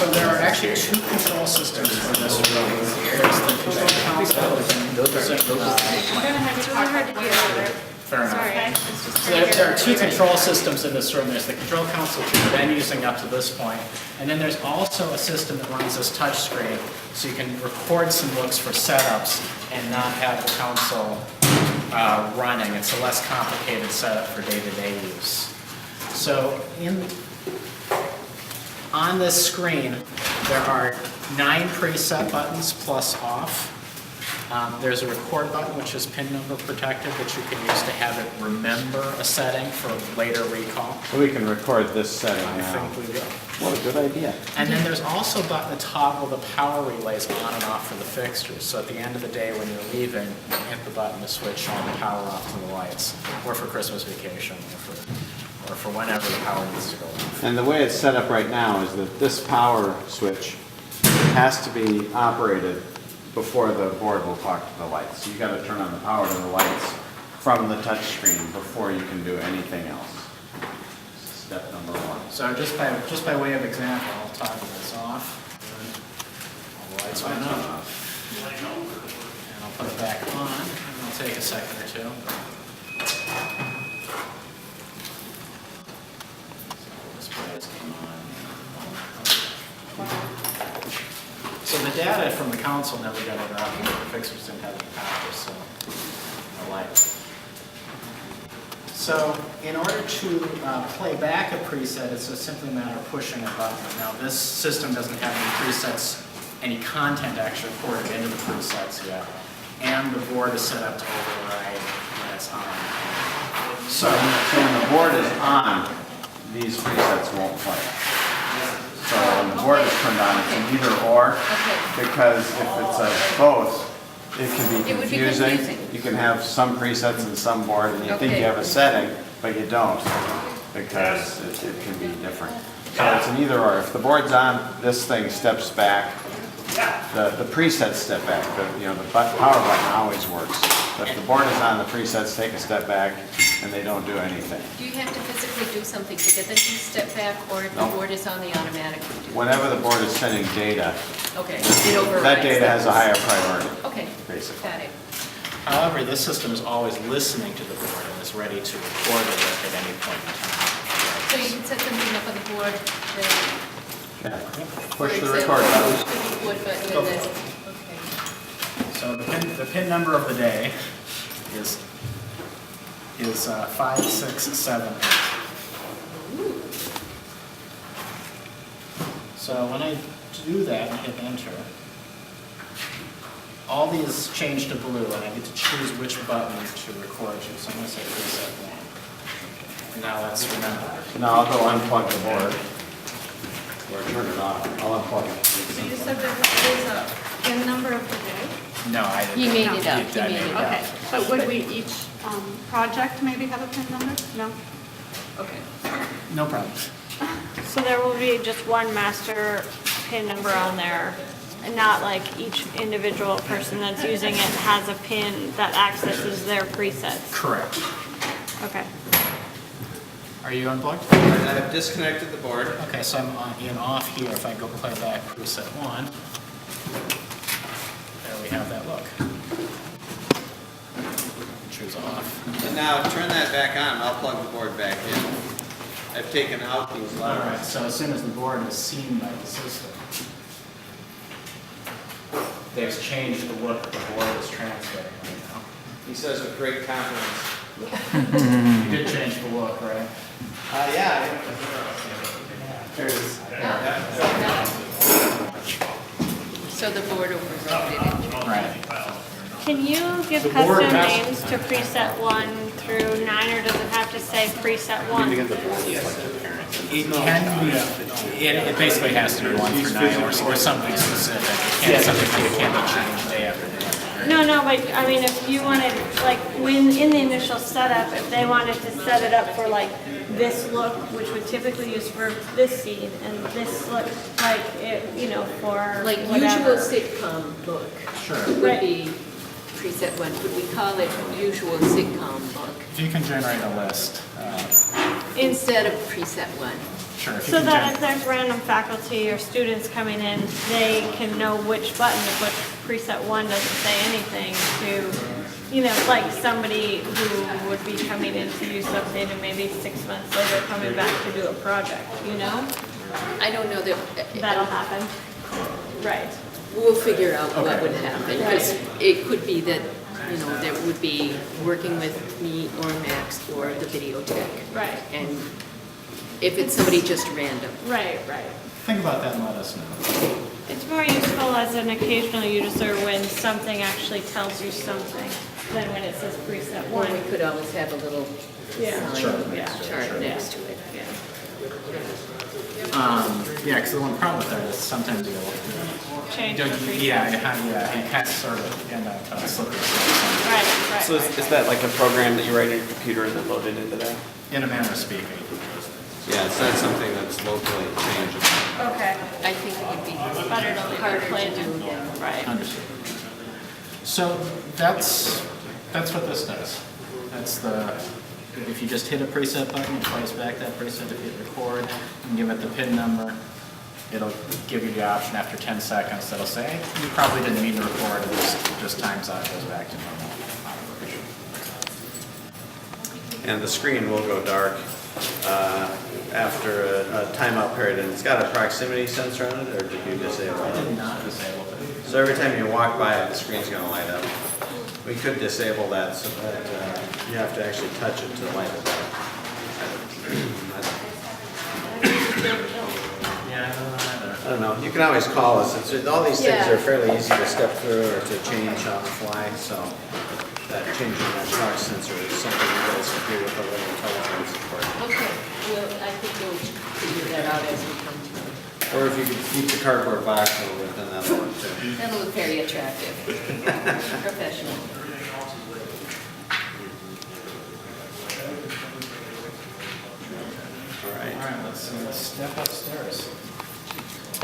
So there are actually two control systems for this room. There's the control console. I'm gonna have to talk about one other. Fair enough. Sorry, it's just So there are two control systems in this room. There's the control console which we've been using up to this point, and then there's also a system that runs this touch screen, so you can record some looks for setups and not have the console running. It's a less complicated setup for day-to-day use. So on this screen, there are 9 preset buttons plus off. There's a record button, which is pin number protected, that you can use to have it remember a setting for later recall. So we can record this setting I now. think we will. What a good idea. And then there's also a button to toggle the power relays on and off for the fixtures. So at the end of the day, when you're leaving, you hit the button to switch on the power off to the lights, or for Christmas vacation, or for whenever the power needs to go off. And the way it's set up right now is that this power switch has to be operated before the board will talk to the lights. So you got to turn on the power to the lights from the touch screen before you can do anything else. Step number 1. So just by way of example, I'll toggle this off. All the lights went up. And I'll put it back on, and it'll take a second or two. Displays come on. So the data from the console never got over out. The fixers didn't have the power, so no light. So in order to play back a preset, it's just simply a matter of pushing a button. Now this system doesn't have any presets, any content actually ported into the presets yet, and the board is set up to override when it's on. So when the board is on, these presets won't play. So when the board is turned on, it's an either or, because if it's a both, it can be It would be confusing. confusing. You can have some presets in some board, and you think you have a setting, but you don't, because it can be different. So it's an either or. If the board's on, this thing steps back. The presets step back. The power button always works. But if the board is on, the presets take a step back, and they don't do anything. Do you have to physically do something to get them to step back, or if the No. board is on, they automatically do? Whenever the board is sending data, Okay, it overrides. that data has a higher priority, Okay, basically. got it. However, this system is always listening to the board and is ready to record the work at any point in So you time. can set something up on the board that, Yeah. for Push the example, record button. push the record button and this. Okay. So the pin number of the day is 5, 6, 7, 8. So when I do that and hit enter, all these change to blue, and I get to choose which button to record to. So I'm going to say preset 1. And now let's remember. Now I'll go unplug the board, or turn it off. I'll unplug it. So you said there was a pin number of the day? No, I didn't. He made it up, I he made it up. Okay, but would we each project maybe have a pin number? No? Okay. No problem. So there will be just one master PIN number on there, and not like each individual person that's using it has a PIN that accesses their presets. Correct. Okay. Are you unplugged? I've disconnected the board. Okay, so I'm on in off here. If I go play back preset 1, there we have that look. Choose off. And now turn that back on, I'll plug the board back in. I've taken out these All right, levers. so as soon as the board is seen by the system, they've changed the look the board is transmitting right He says with great confidence. now. You did change the look, right? Yeah. So the board overrode it. Right. Can you give The board custom has- names to preset 1 through 9, or does it have to say preset 1? It can be, it basically has to be 1 through 9 or something specific. It can't, something that can't be changed day after day. No, but I mean, if you wanted, like, when in the initial setup, if they wanted to set it up for like this look, which would typically use for this scene, and this look, like, it, for Like whatever. usual sitcom look Sure. would be preset 1. Would we call it usual sitcom look? If you can generate a list. Instead of preset one. Sure. If you So can that gen- if there's random faculty or students coming in, they can know which button to push. Preset 1 doesn't say anything to, you know, like somebody who would be coming in to use something and maybe 6 months later coming back to do a project, you know? I don't know that. That'll happen. Right. We'll figure out what Okay. would happen, because it could be that, you know, there would be working with me or Max or the video tech. Right. And if it's somebody just random. Right. Think about that and let us know. It's more useful as an occasional user when something actually tells you something than when it says preset Or 1. we could always have a little Yeah. Sure. Yeah. chart next to it. Yeah. Yeah, because the one problem with that is sometimes you'll, Change the preset. you kind of sort of end up slippery slope Right. So is that like a program that you write on your computer and then load it into that? in a manner of speaking. Yeah, it's not something that's locally changeable. Okay. I think it would be Better to leave harder it plain to do. and, right. Understood. So that's what this does. That's the, if you just hit a preset button, it plays back that preset. If you hit record and give it the PIN number, it'll give you the option after 10 seconds that'll say, hey, you probably didn't mean to record, and this just times out, goes back to normal operation. And the screen will go dark after a timeout period, and it's got a proximity sensor on it, or did you disable I it? did not disable it. So every time you walk by it, the screen's gonna light up. We could disable that so that you have to actually touch it to light it up. Yeah, I don't know either. I don't know, you can always call us, all these things Yeah. are fairly easy to step through or to change on the fly, so that changing that shock sensor is something you guys can do with a little telephone support. Okay, well, I think we'll figure that out as we come to it. Or if you could keep the cardboard box over it, then that'll work too. That'll look very attractive. Professional. All right. All right, let's step upstairs.